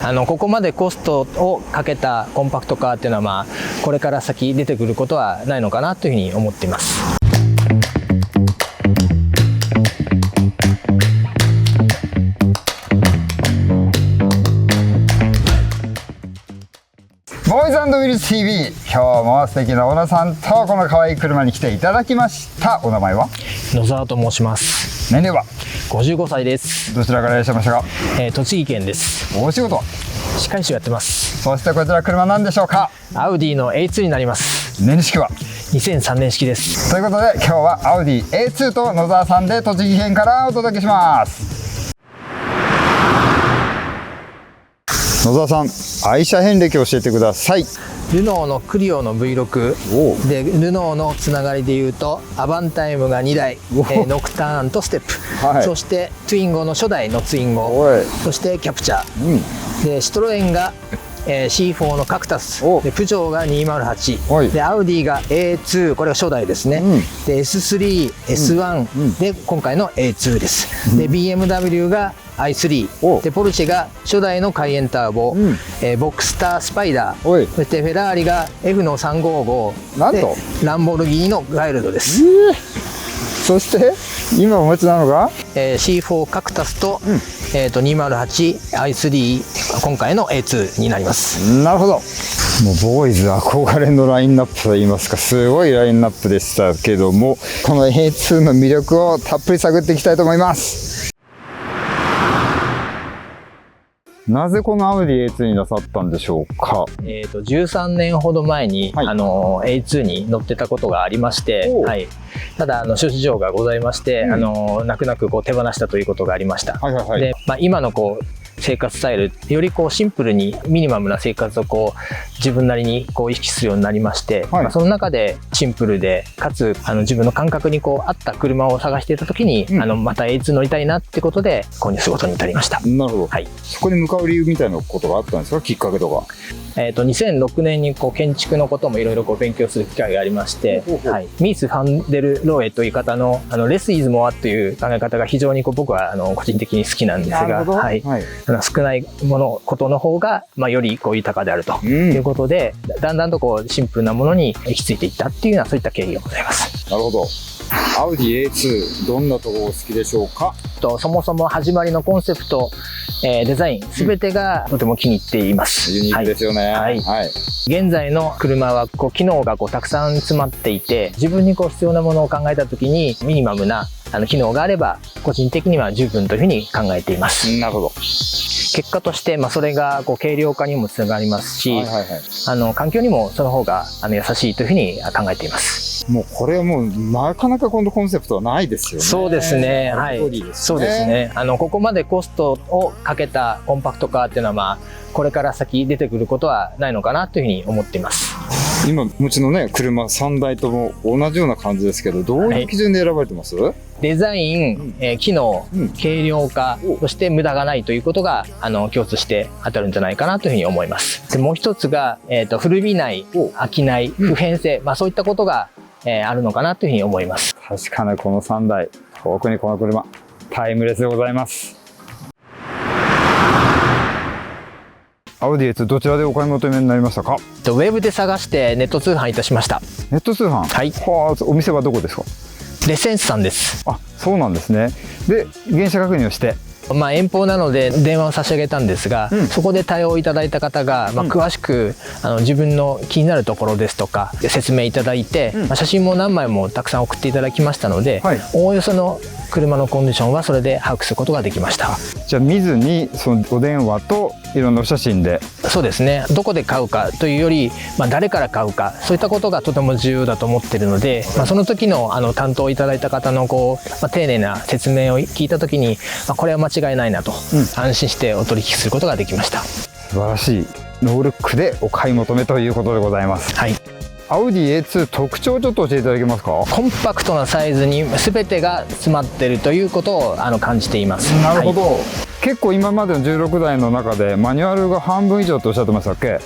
ここまでコストをかけたコンパクトカーっていうのは、これから先出てくることはないのかなというふうに思っています。ボーイズ&ウィルス TV、 今日も素敵な小野さんとこの可愛い車に来ていただきました。お名前は？野沢と申します。年齢は55歳です。どちらからいらっしゃいましたか？栃木県です。お仕事は？歯科医師をやってます。そしてこちら車なんでしょうか？アウディの A2 になります。年式は2003年式です。ということで今日はアウディ A2 と野沢さんで栃木県からお届けします。野沢さん、愛車遍歴を教えてください。ルノーのクリオの V6 で、ルノーのつながりでいうとアバンタイムが2台、ノクターンとステップ、はい、そしてトゥインゴの初代のツインゴ、そしてキャプチャー、でシトロエンがC4 のカクタスで、プジョーが208で、アウディが A2、これが初代ですね、で S3、S1、で今回の A2 です。で BMW が i3 で、ポルシェが初代のカイエンターボ、ボクスタースパイダー、そしてフェラーリが F の355、なんとランボルギーニのガイルドです。そして今お持ちなのが、C4 カクタスと、208i3、今回の A2 になります。なるほど。もうボーイズ憧れのラインナップといいますか、すごいラインナップでしたけども、この A2 の魅力をたっぷり探っていきたいと思います。なぜこのアウディ A2 になさったんでしょうか？13年ほど前に、A2 に乗ってたことがありまして、ただ諸事情がございまして、泣く泣く手放したということがありました。で、今の生活スタイルよりシンプルにミニマムな生活を自分なりに意識するようになりまして、その中でシンプルでかつ自分の感覚に合った車を探していた時に、また A2 乗りたいなってことで購入することに至りました。なるほど。そこに向かう理由みたいなことがあったんですか？きっかけとか。2006年に建築のこともいろいろ勉強する機会がありまして、ミース・ファンデル・ローエという方のレス・イズ・モアという考え方が非常に僕は個人的に好きなんですが、少ないことの方がより豊かであるということで、だんだんとシンプルなものに行き着いていったっていうような、そういった経緯がございます。なるほど。アウディ A2、どんなところお好きでしょうか？そもそも始まりのコンセプト、デザイン全てがとても気に入っています。ユニークですよね。現在の車は機能がたくさん詰まっていて、自分に必要なものを考えた時にミニマムな機能があれば個人的には十分というふうに考えています。なるほど。結果としてそれが軽量化にもつながりますし、環境にもその方が優しいというふうに考えています。もうこれはもうなかなかこのコンセプトはないですよね。そうですね。そうですね。ここまでコストをかけたコンパクトカーっていうのはこれから先出てくることはないのかなというふうに思っています。今お持ちの車3台とも同じような感じですけど、どういう基準で選ばれてます？デザイン、機能、軽量化、そして無駄がないということが共通して当たるんじゃないかなというふうに思います。でもう一つが、古びない、飽きない、普遍性、そういったことが、あるのかなというふうに思います。確かにこの3台、特にこの車タイムレスでございます。アウディ A2、どちらでお買い求めになりましたか？ウェブで探してネット通販いたしました。ネット通販？お店はどこですか？レセンスさんです。そうなんですね。で、原車確認をして、遠方なので電話を差し上げたんですが、そこで対応いただいた方が、詳しく自分の気になるところですとか説明いただいて、写真も何枚もたくさん送っていただきましたので、おおよその車のコンディションはそれで把握することができました。じゃあ見ずにそのお電話といろんなお写真で。そうですね。どこで買うかというより、誰から買うか、そういったことがとても重要だと思っているので、その時の担当いただいた方の丁寧な説明を聞いた時に、これは間違いないなと、安心してお取引することができました。素晴らしいノールックでお買い求めということでございます。アウディ A2 特徴をちょっと教えていただけますか？コンパクトなサイズに全てが詰まっているということを感じています。なるほど。結構今までの16台の中でマニュアルが半分以上とおっしゃってましたっけ？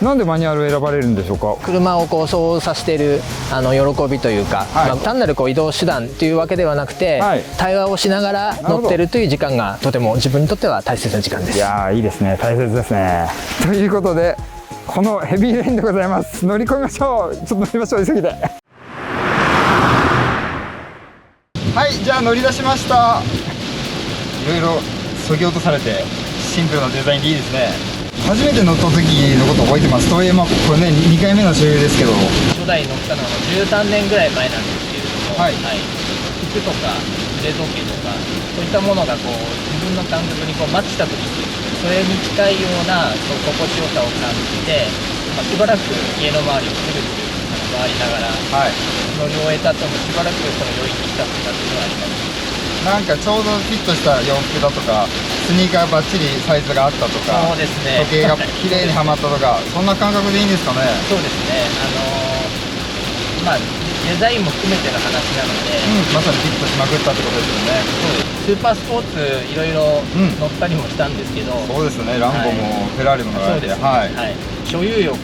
なんでマニュアルを選ばれるんでしょうか？車をこう操作している喜びというか、はい、単なるこう移動手段というわけではなくて、はい、対話をしながら乗ってるという時間がとても自分にとっては大切な時間です。いやー、いいですね、大切ですね。ということでこのヘビーレインでございます。乗り込みましょう。ちょっと乗りましょう、急ぎで。はい、じゃあ乗り出しました。いろいろ削ぎ落とされてシンプルなデザインでいいですね。初めて乗った時のこと覚えてます。東映これね、2回目の所有ですけど、初代乗ったのは13年ぐらい前なんですけれども、はい、服とか腕時計とかそういったものがこう自分の感覚にこうマッチした時にそれに近いような心地よさを感じて、しばらく家の周りをぐるぐる回りながら、はい、乗り終えた後もしばらくその余韻に浸ってたっていうのはあります。なんかちょうどフィットした洋服だとか、スニーカーバッチリサイズがあったとか、そうですね、時計が綺麗にはまったとかそんな感覚でいいんですかね？そうですね、まあデザインも含めての話なので、まさにフィットしまくったってことですよね。そうです。スーパースポーツいろいろ乗ったりもしたんですけど、そうですね、ランボもフェラーリも乗られて、はい、所有欲、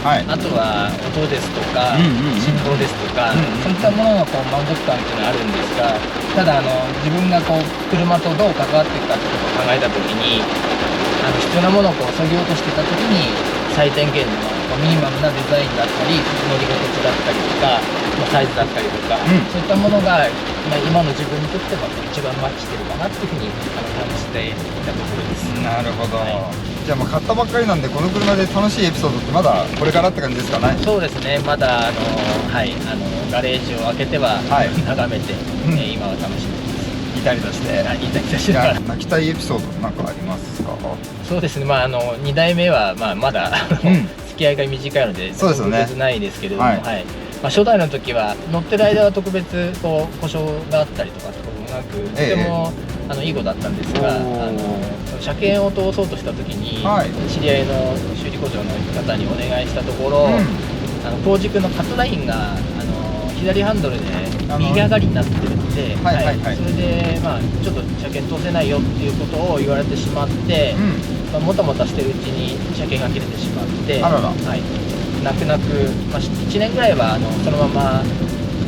あとは音ですとか振動ですとか、そういったもののこう満足感っていうのはあるんですが、ただ自分がこう車とどう関わっていくかってことを考えた時に、必要なものをこう削ぎ落としてた時に最低限のミニマムなデザインだったり乗り心地だったりとかサイズだったりとか、そういったものが今の自分にとっては一番マッチしてるかなっていうふうに感じていたところです。なるほど、じゃあもう買ったばっかりなんで、この車で楽しいエピソードってまだこれからって感じですかね？そうですね、まだガレージを開けては眺めて、今は楽しみです。いたりとして、泣きたいエピソードなんかありますか？そうですね、2代目はまだ付き合いが短いので特別ないですけれども、初代の時は乗ってる間は特別こう故障があったりとかってこともなく、とてもいい子だったんですが、車検を通そうとした時に、知り合いの修理工場の方にお願いしたところ、後軸のカットラインが左ハンドルで右上がりになってるんで、それでちょっと車検通せないよっていうことを言われてしまって、もたもたしてるうちに車検が切れてしまって、泣く泣く、1年ぐらいはそのま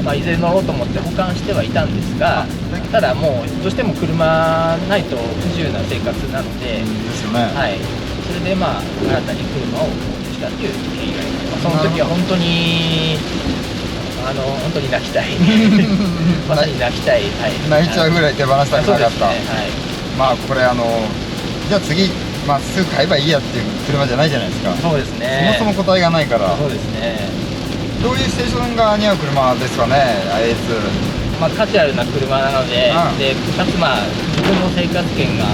ま、いずれ乗ろうと思って保管してはいたんですが、ただもうどうしても車ないと不自由な生活なので、それで新たに車を購入したっていう経緯があります。その時は本当に泣きたいまさに泣きたい、泣いちゃうぐらい手放したくなかった。これじゃあ次、すぐ買えばいいやっていう車じゃないじゃないですか。そうですね、そもそも答えがないから。そうですね。どういうステーションが似合う車ですかね、A2。価値あるな車なので、かつ自分の生活圏が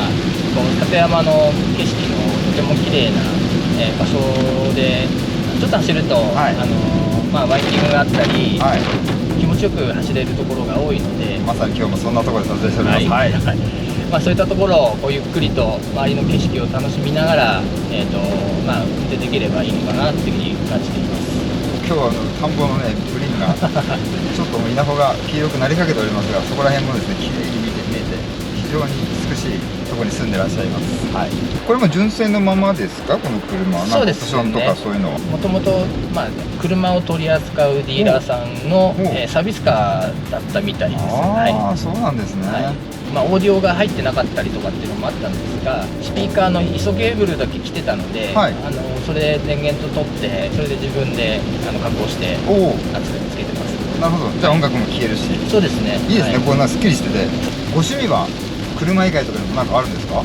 立山の景色のとても綺麗な場所でちょっと走ると、ワイキングがあったり、気持ちよく走れるところが多いので、まさに今日もそんなところで撮影しております。そういったところをこうゆっくりと周りの景色を楽しみながら、運転できればいいのかなっていうふうに感じています。今日は田んぼのね、グリーンがちょっと稲穂が黄色くなりかけておりますが、そこら辺もですね、綺麗に見えて非常に美しいところに住んでらっしゃいます。これも純正のままですか、この車は？そうですね。オプションとかそういうのはもともと車を取り扱うディーラーさんのサービスカーだったみたいです。そうなんですね。オーディオが入ってなかったりとかっていうのもあったんですが、スピーカーの ISO ケーブルだけ来てたので、それで電源と取ってそれで自分で加工してつけてます。なるほど。じゃあ音楽も聴けるし。そうですね。いいですね、こんなすっきりしてて。ご趣味は車以外とかでも何かあるんですか？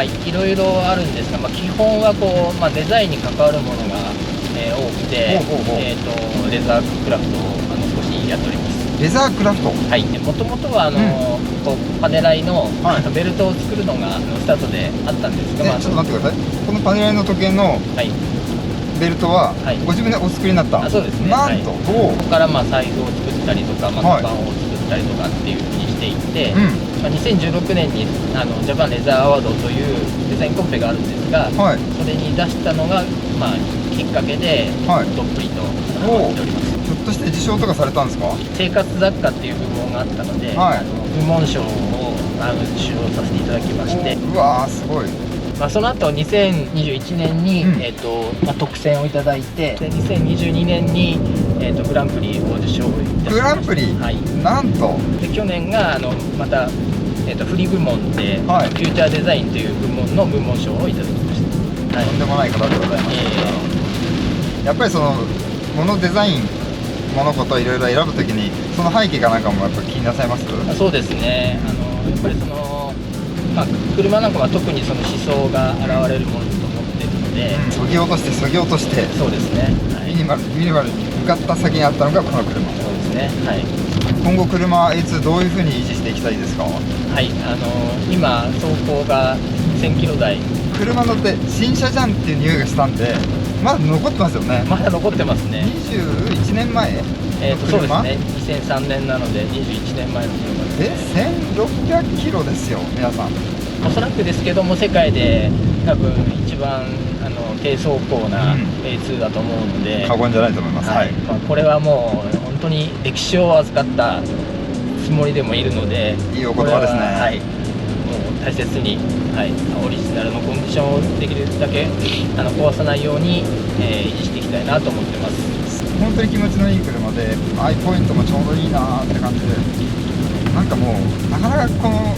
いろいろあるんですが、基本はデザインに関わるものが多くて、レザークラフトを少しやっております。レザークラフト。もともとはパネライのベルトを作るのがスタートであったんですが、ちょっと待ってください。このパネライの時計のベルトはご自分でお作りになった？そうですね。なんとここからサイズを作ったりとかカバンを作ったりとかっていうふうにしていって、2016年にジャパンレザーアワードというデザインコンペがあるんですが、それに出したのがきっかけでどっぷりとハマっております。ひょっとして受賞とかされたんですか？生活雑貨っていう部門があったので、部門賞を受賞させていただきまして。うわー、すごい。その後2021年に、特選をいただいて、で2022年に、グランプリを受賞いたしました。グランプリ、はい、なんとで去年がまた、フリー部門で、フューチャーデザインという部門の部門賞をいただきました。とんでもない方でございます。やっぱりそのものデザイン物事をいろいろ選ぶときにその背景かなんかもやっぱ気になさいます？そうですね。やっぱり車なんかは特にその思想が現れるものだと思っているので、そぎ落としてそうですね、ミニマルに向かった先にあったのがこの車。そうですね、はい。今後車 A2 どういうふうに維持していきたいですか？はい、今走行が1000キロ台。車乗って新車じゃんっていう匂いがしたんで、まだ残ってますよね。まだ残ってますね。21年前そうですね、2003年なので21年前の車です。1600キロですよ皆さん。おそらくですけども世界で多分一番低走行な A2 だと思うので、過言じゃないと思います。はい、これはもう本当に歴史を預かったつもりでもいるので、いいお言葉ですね。はい、もう大切に、はい、オリジナルのコンディションをできるだけ壊さないように、維持していきたいなと思ってます。本当に気持ちのいい車で、アイポイントもちょうどいいなって感じで、なんかもうなかなかこの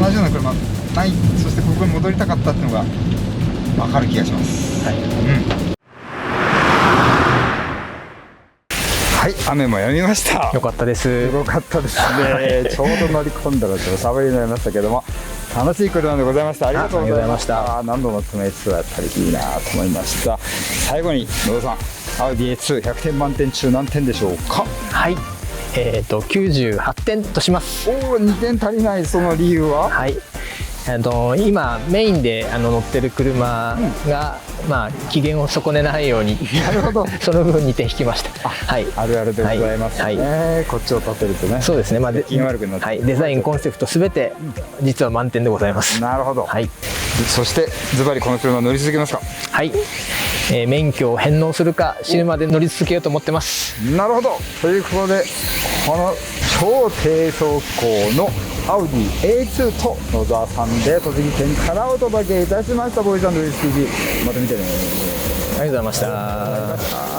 同じような車ない、そしてここに戻りたかったっていうのが分かる気がします。はい、はい、雨も止みました。よかったです。すごかったですね。ちょうど乗り込んだらちょっとサボりになりましたけども、楽しい車でございました。ありがとうございました。何度も詰めつつだったりいいなと思いました。最後に野田さん、アウディ A2 100点満点中何点でしょうか？はい、98点とします。おお、2点足りない。その理由は？はい、今メインで乗ってる車が、機嫌を損ねないようになるほどその分2点引きました。はい、あるあるでございますね。こっちを立てるとね、そうですね、気が悪くなって、デザインコンセプトすべて実は満点でございます。なるほど。はい、そしてズバリこの車乗り続けますか？はい、免許を返納するか死ぬまで乗り続けようと思ってます。なるほど。ということでこの超低走行のアウディ A2 と野沢さんで栃木県からお届けいたしました。ボーイズ&ルイス TV、また見てね。ありがとうございました。